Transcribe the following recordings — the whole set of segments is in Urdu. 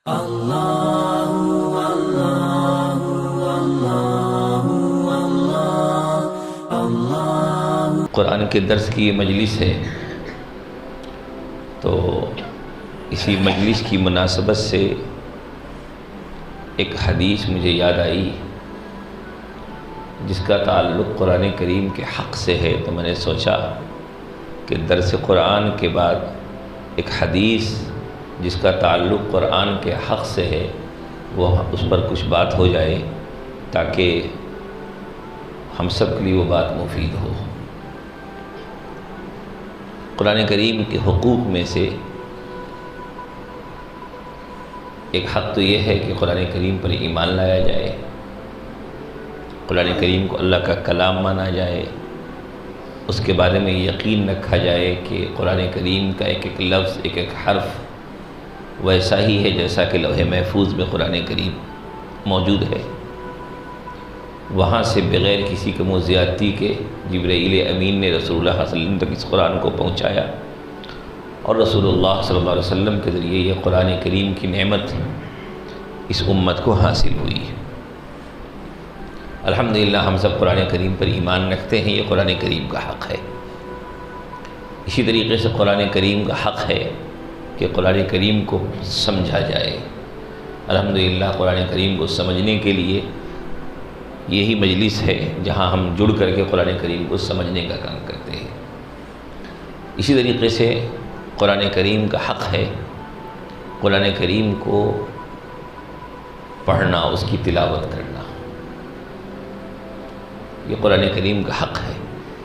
قرآن کے درس کی یہ مجلس ہے، تو اسی مجلس کی مناسبت سے ایک حدیث مجھے یاد آئی جس کا تعلق قرآن کریم کے حق سے ہے، تو میں نے سوچا کہ درس قرآن کے بعد ایک حدیث جس کا تعلق قرآن کے حق سے ہے وہ اس پر کچھ بات ہو جائے تاکہ ہم سب کے لیے وہ بات مفید ہو۔ قرآن کریم کے حقوق میں سے ایک حق تو یہ ہے کہ قرآن کریم پر ایمان لایا جائے، قرآن کریم کو اللہ کا کلام مانا جائے، اس کے بارے میں یقین رکھا جائے کہ قرآن کریم کا ایک ایک لفظ، ایک ایک حرف ویسا ہی ہے جیسا کہ لوح محفوظ میں قرآن کریم موجود ہے۔ وہاں سے بغیر کسی کم و زیادتی کے جبرائیل امین نے رسول اللہ صلی اللہ علیہ وسلم تک اس قرآن کو پہنچایا، اور رسول اللہ صلی اللہ علیہ وسلم کے ذریعے یہ قرآن کریم کی نعمت اس امت کو حاصل ہوئی۔ الحمدللہ ہم سب قرآن کریم پر ایمان رکھتے ہیں، یہ قرآن کریم کا حق ہے۔ اسی طریقے سے قرآن کریم کا حق ہے کہ قرآن کریم کو سمجھا جائے۔ الحمدللہ قرآن کریم کو سمجھنے کے لیے یہی مجلس ہے جہاں ہم جڑ کر کے قرآن کریم کو سمجھنے کا کام کرتے ہیں۔ اسی طریقے سے قرآن کریم کا حق ہے قرآن کریم کو پڑھنا، اس کی تلاوت کرنا، یہ قرآن کریم کا حق ہے،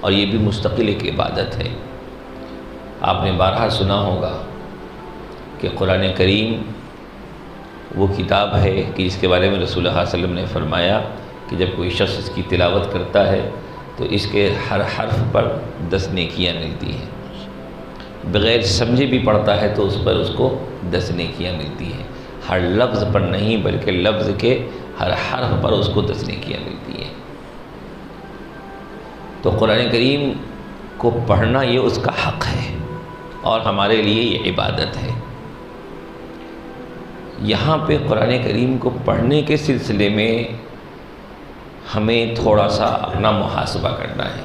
اور یہ بھی مستقل ایک عبادت ہے۔ آپ نے بارہا سنا ہوگا کہ قرآن کریم وہ کتاب ہے کہ جس کے بارے میں رسول اللہ صلی اللہ علیہ وسلم نے فرمایا کہ جب کوئی شخص اس کی تلاوت کرتا ہے تو اس کے ہر حرف پر 10 نیکیاں ملتی ہیں، بغیر سمجھے بھی پڑھتا ہے تو اس پر اس کو 10 نیکیاں ملتی ہیں، ہر لفظ پر نہیں بلکہ لفظ کے ہر حرف پر اس کو 10 نیکیاں ملتی ہیں۔ تو قرآن کریم کو پڑھنا یہ اس کا حق ہے اور ہمارے لیے یہ عبادت ہے۔ یہاں پہ قرآن کریم کو پڑھنے کے سلسلے میں ہمیں تھوڑا سا اپنا محاسبہ کرنا ہے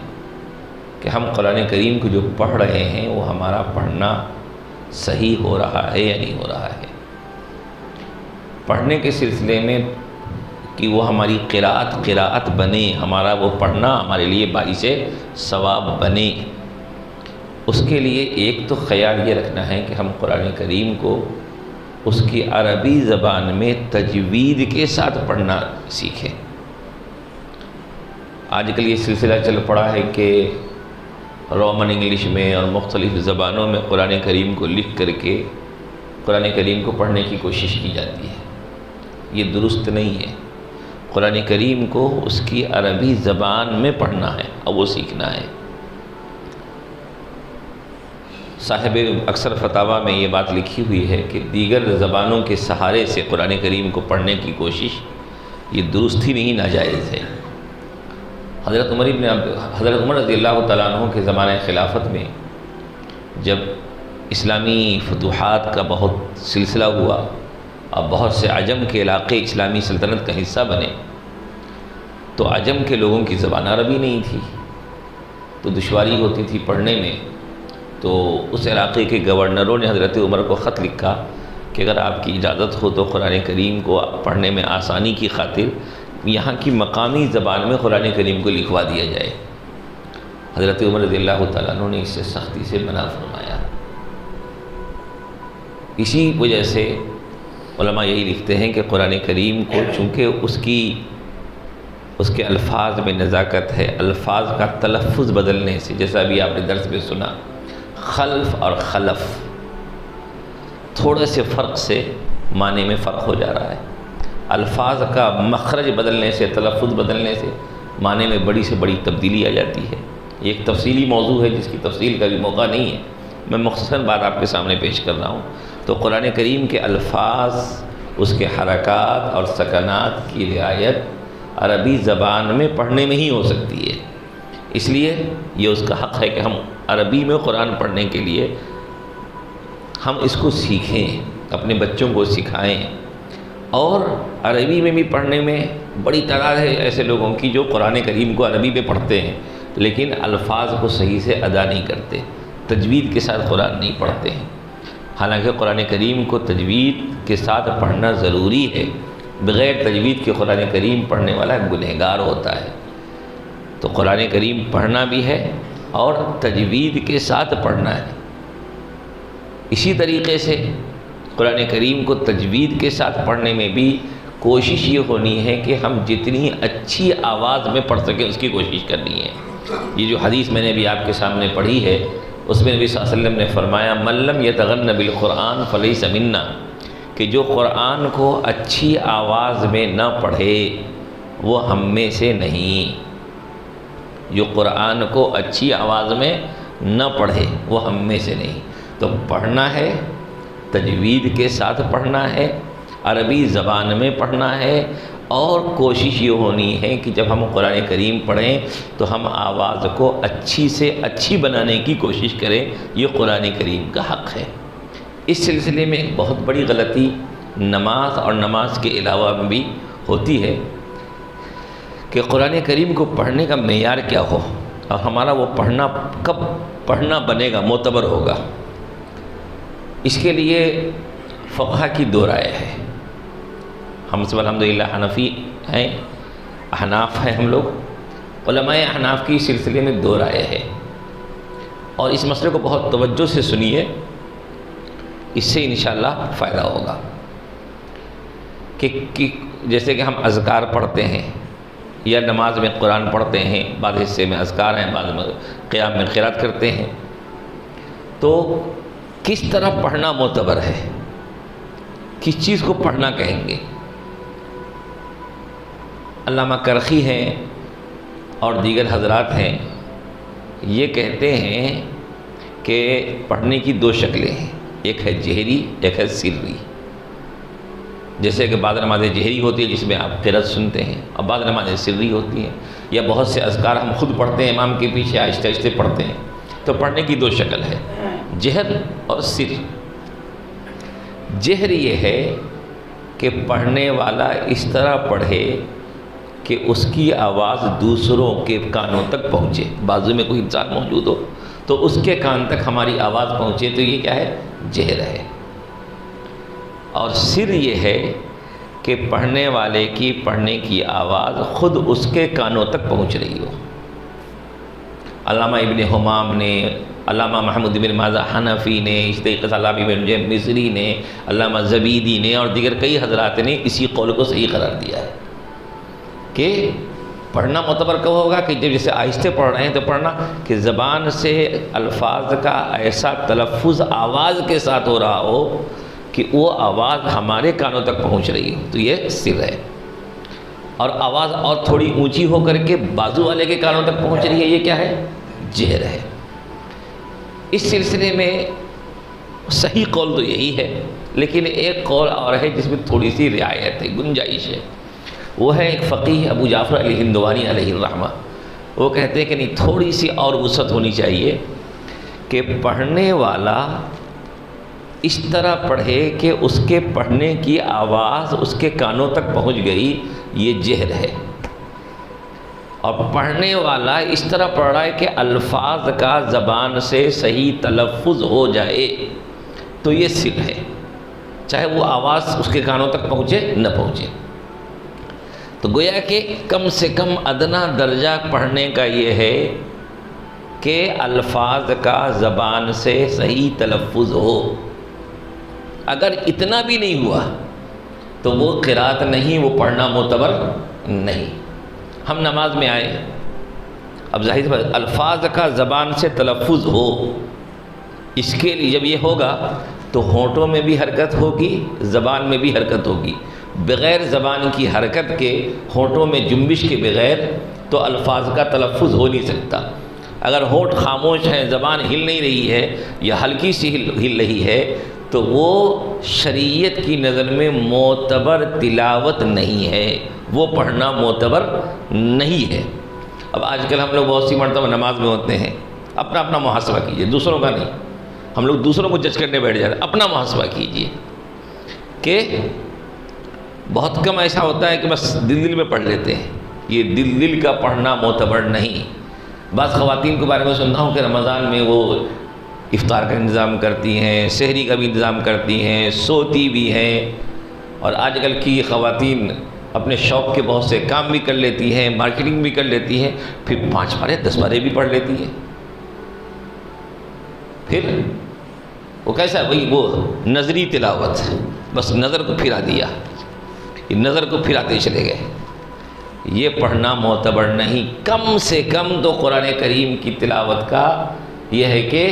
کہ ہم قرآن کریم کو جو پڑھ رہے ہیں وہ ہمارا پڑھنا صحیح ہو رہا ہے یا نہیں ہو رہا ہے۔ پڑھنے کے سلسلے میں کہ وہ ہماری قراءت بنے، ہمارا وہ پڑھنا ہمارے لیے باعث ثواب بنے، اس کے لیے ایک تو خیال یہ رکھنا ہے کہ ہم قرآن کریم کو اس کی عربی زبان میں تجوید کے ساتھ پڑھنا سیکھیں۔ آج کل یہ سلسلہ چل پڑا ہے کہ رومن انگلش میں اور مختلف زبانوں میں قرآن کریم کو لکھ کر کے قرآن کریم کو پڑھنے کی کوشش کی جاتی ہے، یہ درست نہیں ہے۔ قرآن کریم کو اس کی عربی زبان میں پڑھنا ہے اور وہ سیکھنا ہے۔ صاحب اکثر فتاویٰ میں یہ بات لکھی ہوئی ہے کہ دیگر زبانوں کے سہارے سے قرآن کریم کو پڑھنے کی کوشش یہ درست ہی نہیں، ناجائز ہے۔ حضرت عمر رضی اللہ تعالیٰ عنہ کے زمانہ خلافت میں جب اسلامی فتوحات کا بہت سلسلہ ہوا اور بہت سے عجم کے علاقے اسلامی سلطنت کا حصہ بنے، تو عجم کے لوگوں کی زبان عربی نہیں تھی، تو دشواری ہوتی تھی پڑھنے میں۔ تو اس علاقے کے گورنروں نے حضرت عمر کو خط لکھا کہ اگر آپ کی اجازت ہو تو قرآن کریم کو پڑھنے میں آسانی کی خاطر یہاں کی مقامی زبان میں قرآن کریم کو لکھوا دیا جائے۔ حضرت عمر رضی اللہ تعالیٰ عنہ نے اس سے سختی سے منع فرمایا۔ اسی وجہ سے علماء یہی لکھتے ہیں کہ قرآن کریم کو چونکہ اس کے الفاظ میں نزاکت ہے، الفاظ کا تلفظ بدلنے سے، جیسا بھی آپ نے درس میں سنا، خلف اور خلف تھوڑے سے فرق سے معنی میں فرق ہو جا رہا ہے۔ الفاظ کا مخرج بدلنے سے، تلفظ بدلنے سے معنی میں بڑی سے بڑی تبدیلی آ جاتی ہے۔ یہ ایک تفصیلی موضوع ہے جس کی تفصیل کا بھی موقع نہیں ہے، میں مختصراً بات آپ کے سامنے پیش کر رہا ہوں۔ تو قرآن کریم کے الفاظ، اس کے حرکات اور سکنات کی رعایت عربی زبان میں پڑھنے میں ہی ہو سکتی ہے، اس لیے یہ اس کا حق ہے کہ ہم عربی میں قرآن پڑھنے کے لیے ہم اس کو سیکھیں۔ اپنے بچوں کو سکھائیں. اور عربی میں بھی پڑھنے میں بڑی تعداد ہے ایسے لوگوں کی جو قرآن کریم کو عربی میں پڑھتے ہیں لیکن الفاظ کو صحیح سے ادا نہیں کرتے، تجوید کے ساتھ قرآن نہیں پڑھتے ہیں. حالانکہ قرآن کریم کو تجوید کے ساتھ پڑھنا ضروری ہے. بغیر تجوید کے قرآن کریم پڑھنے والا گنہگار ہوتا ہے. تو قرآن کریم پڑھنا بھی ہے اور تجوید کے ساتھ پڑھنا ہے. اسی طریقے سے قرآن کریم کو تجوید کے ساتھ پڑھنے میں بھی کوشش یہ ہونی ہے کہ ہم جتنی اچھی آواز میں پڑھ سکیں اس کی کوشش کرنی ہے. یہ جو حدیث میں نے بھی آپ کے سامنے پڑھی ہے اس میں نبی صلی اللہ علیہ وسلم نے فرمایا من لم یتغن بالقرآن فلیس منا، کہ جو قرآن کو اچھی آواز میں نہ پڑھے وہ ہم میں سے نہیں. جو قرآن کو اچھی آواز میں نہ پڑھے وہ ہم میں سے نہیں. تو پڑھنا ہے، تجوید کے ساتھ پڑھنا ہے، عربی زبان میں پڑھنا ہے، اور کوشش یہ ہونی ہے کہ جب ہم قرآن کریم پڑھیں تو ہم آواز کو اچھی سے اچھی بنانے کی کوشش کریں. یہ قرآن کریم کا حق ہے. اس سلسلے میں ایک بہت بڑی غلطی نماز اور نماز کے علاوہ میں بھی ہوتی ہے کہ قرآن کریم کو پڑھنے کا معیار کیا ہو اور ہمارا وہ پڑھنا کب پڑھنا بنے گا، معتبر ہوگا. اس کے لیے فقہ کی دو رائے ہے. ہم سب الحمدللہ حنفی ہیں، احناف ہیں ہم لوگ. علماء احناف کی سلسلے میں دو رائے ہے اور اس مسئلے کو بہت توجہ سے سنیے، اس سے انشاءاللہ فائدہ ہوگا. کہ جیسے کہ ہم اذکار پڑھتے ہیں یا نماز میں قرآن پڑھتے ہیں، بعض حصے میں اذکار ہیں، بعض میں قیام میں قرات کرتے ہیں، تو کس طرح پڑھنا معتبر ہے، کس چیز کو پڑھنا کہیں گے. علامہ کرخی ہیں اور دیگر حضرات ہیں، یہ کہتے ہیں کہ پڑھنے کی دو شکلیں ہیں، ایک ہے جہری، ایک ہے سری. جیسے کہ بعض نمازیں جہری ہوتی ہے جس میں آپ قرات سنتے ہیں، اور بعض نمازیں سری ہوتی ہیں، یا بہت سے اذکار ہم خود پڑھتے ہیں امام کے پیچھے آہستہ آہستہ پڑھتے ہیں. تو پڑھنے کی دو شکل ہے، جہر اور سر. جہر یہ ہے کہ پڑھنے والا اس طرح پڑھے کہ اس کی آواز دوسروں کے کانوں تک پہنچے. بازو میں کوئی انسان موجود ہو تو اس کے کان تک ہماری آواز پہنچے، تو یہ کیا ہے؟ جہر ہے. اور سر یہ ہے کہ پڑھنے والے کی پڑھنے کی آواز خود اس کے کانوں تک پہنچ رہی ہو. علامہ ابن حمام نے، علامہ محمود بن مازہ حنفی نے، اس طریقے سے علامہ ابن جیم مصری نے، علامہ زبیدی نے اور دیگر کئی حضرات نے اسی قول کو صحیح قرار دیا ہے کہ پڑھنا معتبر کب ہوگا کہ جب جیسے آہستہ پڑھ رہے ہیں تو پڑھنا کہ زبان سے الفاظ کا ایسا تلفظ آواز کے ساتھ ہو رہا ہو کہ وہ آواز ہمارے کانوں تک پہنچ رہی ہو، تو یہ سر ہے. اور آواز اور تھوڑی اونچی ہو کر کے بازو والے کے کانوں تک پہنچ رہی ہے، یہ کیا ہے؟ جہر ہے. اس سلسلے میں صحیح قول تو یہی ہے، لیکن ایک قول اور ہے جس میں تھوڑی سی رعایت ہے، گنجائش ہے. وہ ہے ایک فقیہ ابو جعفر الہندوانی علیہ الرحمہ. وہ کہتے ہیں کہ نہیں، تھوڑی سی اور وسعت ہونی چاہیے کہ پڑھنے والا اس طرح پڑھے کہ اس کے پڑھنے کی آواز اس کے کانوں تک پہنچ گئی، یہ جہر ہے. اور پڑھنے والا اس طرح پڑھ رہا ہے کہ الفاظ کا زبان سے صحیح تلفظ ہو جائے، تو یہ سر ہے، چاہے وہ آواز اس کے کانوں تک پہنچے نہ پہنچے. تو گویا کہ کم سے کم ادنا درجہ پڑھنے کا یہ ہے کہ الفاظ کا زبان سے صحیح تلفظ ہو. اگر اتنا بھی نہیں ہوا تو وہ قرات نہیں، وہ پڑھنا معتبر نہیں. ہم نماز میں آئے، اب ظاہر بات الفاظ کا زبان سے تلفظ ہو، اس کے لیے جب یہ ہوگا تو ہونٹوں میں بھی حرکت ہوگی، زبان میں بھی حرکت ہوگی. بغیر زبان کی حرکت کے، ہونٹوں میں جنبش کے بغیر تو الفاظ کا تلفظ ہو نہیں سکتا. اگر ہونٹ خاموش ہیں، زبان ہل نہیں رہی ہے یا ہلکی سی ہل رہی ہے تو وہ شریعت کی نظر میں معتبر تلاوت نہیں ہے، وہ پڑھنا معتبر نہیں ہے. اب آج کل ہم لوگ بہت سی مرتبہ نماز میں ہوتے ہیں، اپنا محاسبہ کیجئے، دوسروں کا نہیں. ہم لوگ دوسروں کو جج کرنے بیٹھ جاتے ہیں، اپنا محاسبہ کیجئے. کہ بہت کم ایسا ہوتا ہے کہ بس دل میں پڑھ لیتے ہیں. یہ دل کا پڑھنا معتبر نہیں. بعض خواتین کے بارے میں سنتا ہوں کہ رمضان میں وہ افطار کا انتظام کرتی ہیں، سحری کا بھی انتظام کرتی ہیں، سوتی بھی ہیں، اور آج کل کی خواتین اپنے شوق کے بہت سے کام بھی کر لیتی ہیں، مارکیٹنگ بھی کر لیتی ہیں، پھر 5 پارے 10 پارے بھی پڑھ لیتی ہیں. پھر وہ کیسا ہے؟ وہی وہ نظری تلاوت، بس نظر کو پھرا دیا، نظر کو پھراتے چلے گئے. یہ پڑھنا معتبر نہیں. کم سے کم تو قرآن کریم کی تلاوت کا یہ ہے کہ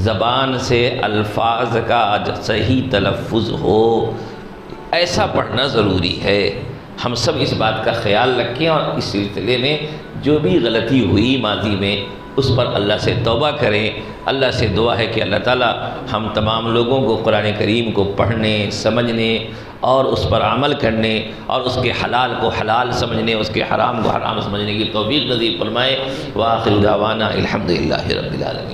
زبان سے الفاظ کا صحیح تلفظ ہو، ایسا پڑھنا ضروری ہے. ہم سب اس بات کا خیال رکھیں اور اس سلسلے میں جو بھی غلطی ہوئی ماضی میں اس پر اللہ سے توبہ کریں. اللہ سے دعا ہے کہ اللہ تعالیٰ ہم تمام لوگوں کو قرآن کریم کو پڑھنے، سمجھنے اور اس پر عمل کرنے اور اس کے حلال کو حلال سمجھنے، اس کے حرام کو حرام سمجھنے کی توفیق نصیب فرمائے. وآخر دعوانا الحمدللہ رب العالمین.